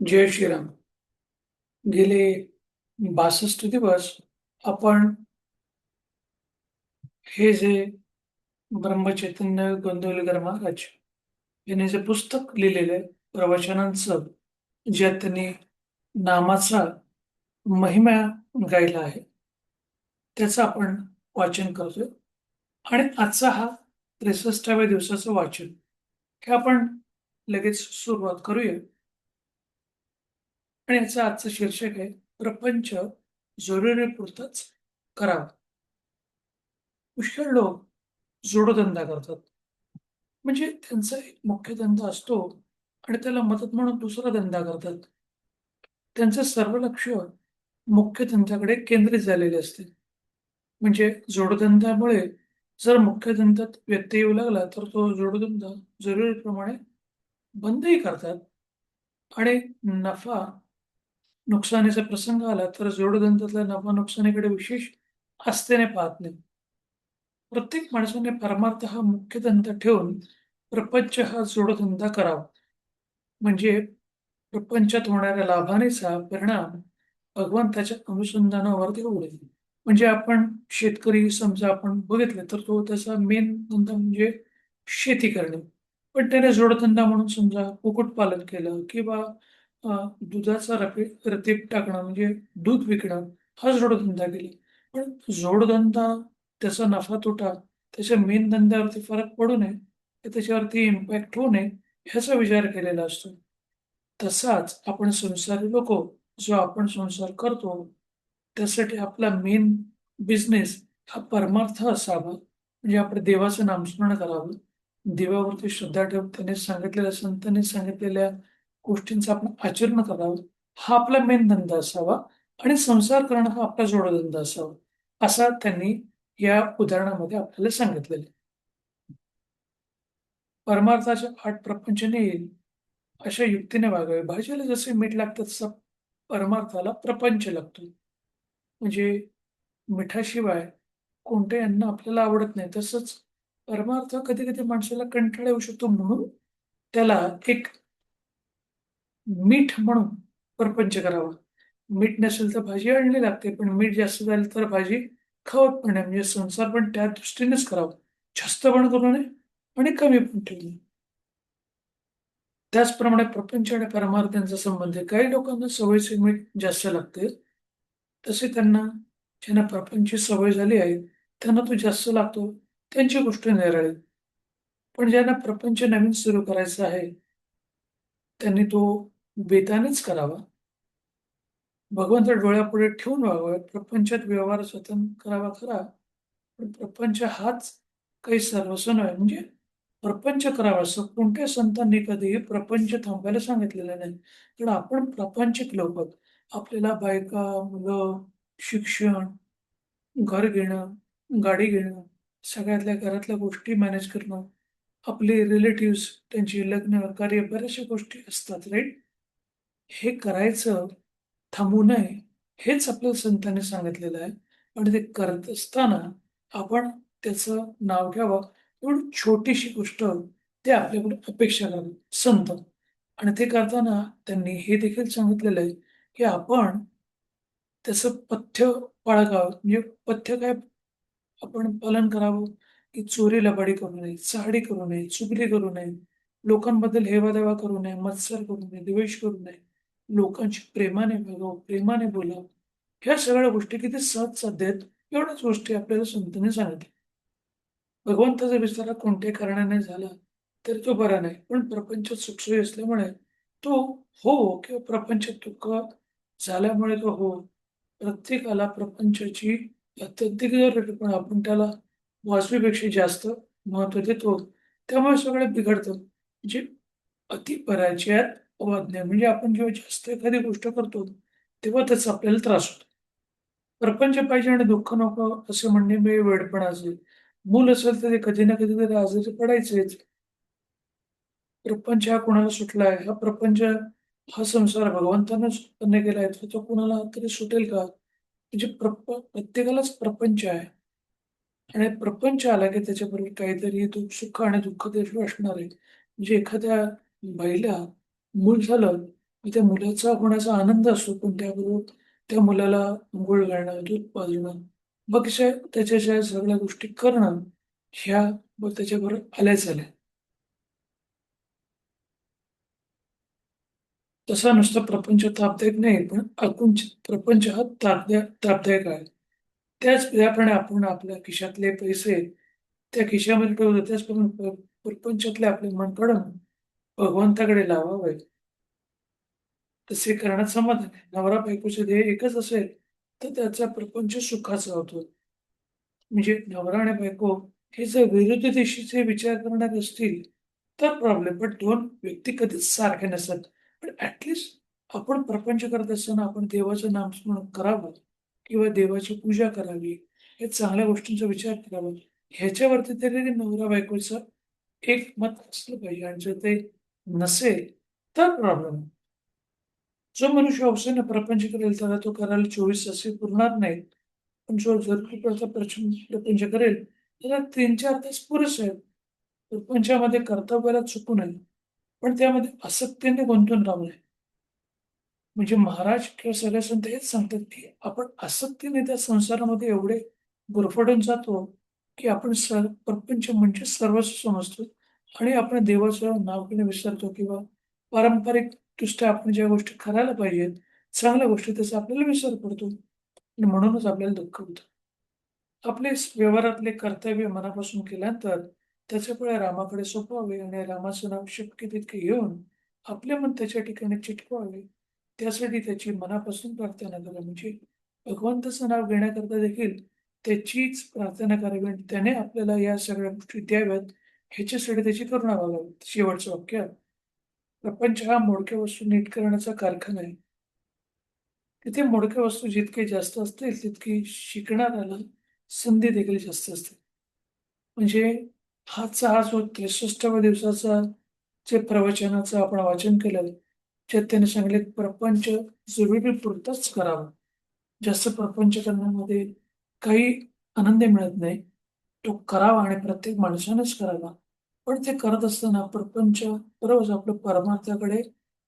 जय श्रीराम. गेले 62 दिवस आपण हे जे ब्रह्मचैतन्य गोंदवलेकर महाराज यांनी जे पुस्तक लिहिलेलं आहे प्रवचनांचं, ज्यात त्यांनी नामाचा महिमा गायला आहे, त्याचं आपण वाचन करतोय. आणि आजचा हा 63व्या दिवसाचं वाचन हे आपण लगेच सुरुवात करूया. आणि याचं आजचं शीर्षक आहे, प्रपंच जरुरीपुरताच करावा. पुष्कळ लोक जोडधंदा करतात. म्हणजे त्यांचा एक मुख्य धंदा असतो आणि त्याला मदत म्हणून दुसरा धंदा करतात. त्यांचं सर्व लक्ष मुख्य धंद्याकडे केंद्रित झालेले असते. म्हणजे जोडधंद्यामुळे जर मुख्य धंद्यात व्यत्यय येऊ लागला तर तो जोडधंदा जरुरीप्रमाणे बंदही करतात. आणि नफा नुकसानीचा प्रसंग आला तर जोडधंद्यातल्या नफा नुकसानीकडे विशेष आस्थेने पाहत नाही. प्रत्येक माणसाने परमार्थ हा मुख्य धंदा ठेवून प्रपंच हा जोडधंदा करावा. म्हणजे प्रपंचात होणाऱ्या लाभानीचा परिणाम भगवंताच्या अनुसंधानावरती होईल. म्हणजे आपण शेतकरी समजा आपण बघितलं तर तो त्याचा मेन धंदा म्हणजे शेती करणे. पण त्याने जोडधंदा म्हणून समजा कुक्कुटपालन केलं किंवा दुधाचा रतीप टाकणं म्हणजे दूध विकणं हा जोडधंदा केला. पण जोडधंदा त्याचा नफा तोटा त्याच्या मेन धंद्यावरती फरक पडू नये, त्याच्यावरती इम्पॅक्ट होऊ नये ह्याचा विचार केलेला असतो. तसाच आपण संसारी लोक जो आपण संसार करतो त्यासाठी आपला मेन बिझनेस हा परमार्थ असावा. म्हणजे आपण देवाचं नामस्मरण करावं, देवावरती श्रद्धा ठेवून त्याने सांगितलेल्या संतांनी सांगितलेल्या गोष्टींचं आपण आचरण करावं. हा आपला मेन धंदा असावा आणि संसार करणं हा आपला जोडधंदा असावा, असा त्यांनी या उदाहरणामध्ये आपल्याला सांगितलेलं आहे. परमार्थाच्या आठ प्रपंचने येईल अशा युक्तीने वागावे. भाजीला जसे मीठ लागतं तसं परमार्थाला प्रपंच लागतो. म्हणजे मिठाशिवाय कोणते अन्न आपल्याला आवडत नाही. तसंच परमार्थ कधी-कधी माणसाला कंटाळा येऊ शकतो, म्हणून त्याला एक मीठ म्हणून प्रपंच करावा. मीठ नसेल तर भाजी आणली लागते, पण मीठ जास्त झालं तर भाजी खावत पण नाही. म्हणजे संसार पण त्या दृष्टीनेच करावा. जास्त पण करू नये आणि कमी पण ठेवू नये. त्याचप्रमाणे प्रपंच आणि परमार्थ यांचा संबंध आहे. काही लोकांना सवयीचे मीठ जास्त लागते. तसे त्यांना ज्यांना प्रपंचची सवय झाली आहे, त्यांना तो जास्त लागतो. त्यांची गोष्ट निराळी. पण ज्यांना प्रपंच नवीन सुरू करायचा आहे, त्यांनी तो बेतानेच करावा. भगवंत डोळ्यापुढे ठेवून वागावे. प्रपंचात व्यवहार स्वतंत्र करावा खरा, पण प्रपंच हाच काही सर्वस्व नव्हे. म्हणजे प्रपंच करावा असं कोणत्या संतांनी कधीही प्रपंच थांबायला सांगितलेलं नाही. कारण आपण प्रापंचिक लोक आहोत. आपल्याला बायका, मुलं, शिक्षण, घर घेणं, गाडी घेणं, सगळ्यातल्या घरातल्या गोष्टी मॅनेज करणं, आपले रिलेटिव्हज, त्यांची लग्न, कार्य बऱ्याचशा गोष्टी असतात, राईट? हे करायचं थांबू नये, हेच आपल्याला संतांनी सांगितलेलं आहे. आणि ते करत असताना आपण त्याचं नाव घ्यावं. एवढी छोटीशी गोष्ट ते आपल्याकडून अपेक्षा करतात संत. आणि ते करताना त्यांनी हे देखील सांगितलेलं आहे, की आपण त्याचं पथ्य बाळगावं. म्हणजे पथ्य काय आपण पालन करावं, की चोरी लबाडी करू नये, चहाडी करू नये, चुगली करू नये, लोकांबद्दल हेवा-देवा करू नये, मत्सर करू नये, द्वेष करू नये, लोकांशी प्रेमाने वागावं, प्रेमाने बोलावं. ह्या सगळ्या गोष्टी किती सहज साध्य आहेत, एवढ्याच गोष्टी आपल्याला संतांनी सांगितल्या. भगवंताचा विस्तार कोणत्याही कारणाने झाला तरी तो बरा नाही. पण प्रपंच सुखसोयी असल्यामुळे तो हो किंवा प्रपंचात दुःख झाल्यामुळे तो हो. प्रत्येकाला प्रपंचाची अत्यंतिक गरज आहे, पण आपण त्याला वाजवीपेक्षा जास्त महत्त्व देतो. त्यामुळे सगळं बिघडतं. म्हणजे अति पराजयात वाद नाही. म्हणजे आपण जेव्हा जास्त एखादी गोष्ट करतो, तेव्हा त्याचा आपल्याला त्रास होतो. प्रपंच पाहिजे आणि दुःख नको असं म्हणणे मी वेडपणा असेल. मूल असेल तर ते कधी ना कधीतरी आजारी पडायचेच. प्रपंच हा कोणाला सुटलाय? हा प्रपंच, हा संसार भगवंतानंच उत्पन्न केलाय, तर तो कोणाला तरी सुटेल का? म्हणजे प्रत्येकालाच प्रपंच आहे. आणि प्रपंच आला की त्याच्याबरोबर काहीतरी सुख आणि दुःख देखील असणार आहे. म्हणजे एखाद्या बाईला मूल झालं, मग त्या मुलाचा होण्याचा आनंद असतो, पण त्याबरोबर त्या मुलाला अंघोळ घालणं, दूध पाजणं, बाकीच्या त्याच्या ज्या सगळ्या गोष्टी करणं, ह्या मग त्याच्याबरोबर आल्याच आल्या. तसा नुसता प्रपंच तापदायक नाही, पण प्रपंच हा तापदायक आहे. त्याप्रमाणे आपण आपल्या खिशातले पैसे त्या खिशामध्ये ठेवतो, त्याचप्रमाणे प्रपंचातले आपले मन काढून भगवंताकडे लावावे. तसे करण्यात समाधान आहे. नवरा-बायकोचे ध्येय एकच असेल, तर त्याचा प्रपंच सुखाचा होतो. म्हणजे नवरा आणि बायको हे जर विरुद्ध दिशेचे विचार करणारे असतील, तर प्रॉब्लेम. पण 2 व्यक्ती कधीच सारख्या नसतात. पण आपण प्रपंच करत असताना आपण देवाचं नामस्मरण करावं किंवा देवाची पूजा करावी. या चांगल्या गोष्टींचा विचार करावा. ह्याच्यावरती तरी नवरा-बायकोचं एक मत असलं पाहिजे आणि जर ते नसेल, तर प्रॉब्लेम. जो मनुष्य हौसेने प्रपंच करेल त्याला तो करायला 24 तासही पुरणार नाहीत. पण जो जरुरीपुरता प्रपंच करेल, त्याला 3-4 तास पुरेसे आहेत. प्रपंचामध्ये कर्तव्याला चुकू नये, पण त्यामध्ये आसक्तीने गुंतून राहू नये. म्हणजे महाराज किंवा सगळे संत हेच सांगतात, की आपण आसक्तीने त्या संसारामध्ये एवढे गुरफटून जातो, की आपण प्रपंच म्हणजे सर्वस्व समजतो आणि आपण देवाचं नाव घेणं विसरतो किंवा पारंपरिकदृष्ट्या आपण ज्या गोष्टी करायला पाहिजेत, चांगल्या गोष्टी त्याचा आपल्याला विसर पडतो आणि म्हणूनच आपल्याला दुःख होतं. आपले व्यवहारातले कर्तव्य मनापासून केल्यानंतर त्याचे फळे रामाकडे सोपवावे आणि रामाचं नाव शक्य तितके घेऊन आपले मन त्याच्या ठिकाणी चिटकवावे. त्यासाठी त्याची मनापासून प्रार्थना करा. म्हणजे भगवंताचं नाव घेण्याकरता देखील त्याचीच प्रार्थना करावी आणि त्याने आपल्याला या सगळ्या गोष्टी द्याव्यात ह्याच्यासाठी त्याची करुणा बघावी. शेवटचं वाक्य, प्रपंच हा मोडक्या वस्तू नीट करण्याचा कारखाना आहे. तिथे मोडक्या वस्तू जितके जास्त असतील, तितकी शिकणाऱ्याला संधी देखील जास्त असते. म्हणजे हा जो 63व्या दिवसाचा जे प्रवचनाचं आपण वाचन केलं, त्यात त्याने सांगितले प्रपंच जरुरीपुरताच करावा. जास्त प्रपंच करण्यामध्ये काही आनंद मिळत नाही. तो करावा आणि प्रत्येक माणसानेच करावा. पण ते करत असताना प्रपंच बरोबरच आपलं परमार्थाकडे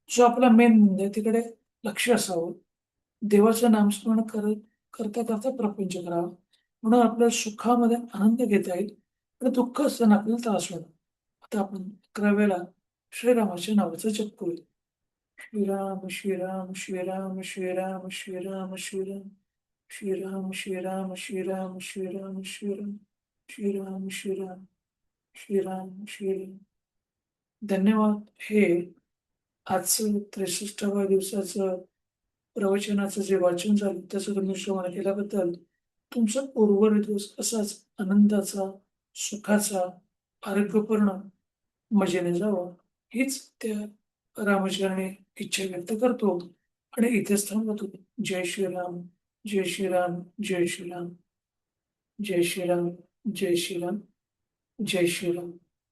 जो आपला मेन मुद्दा आहे तिकडे लक्ष असावं. देवाचं नामस्मरण करता प्रपंच करावा. म्हणून आपल्याला सुखामध्ये आनंद घेता येईल आणि दुःख असताना आपल्याला त्रास होणार. आता आपण 11व्याला श्रीरामाच्या नावाचा जप करूया. श्रीराम, श्रीराम, श्रीराम, श्रीराम, श्रीराम, श्रीराम. श्रीराम, श्रीराम, श्रीराम, श्रीराम, श्रीराम. श्रीराम, श्रीराम, श्रीराम, श्रीराम. धन्यवाद. हे आजचं 63व्या दिवसाचं प्रवचनाचं जे वाचन झालं, त्याचं तुम्ही श्रवण केल्याबद्दल तुमचा उर्वरित दिवस असाच आनंदाचा, सुखाचा, आरोग्यपूर्ण मजेने जावा, हीच त्या रामचरणी इच्छा व्यक्त करतो आणि इथेच थांबवतो. जय श्रीराम, जय श्रीराम, जय श्रीराम, जय श्रीराम, जय श्रीराम, जय श्रीराम.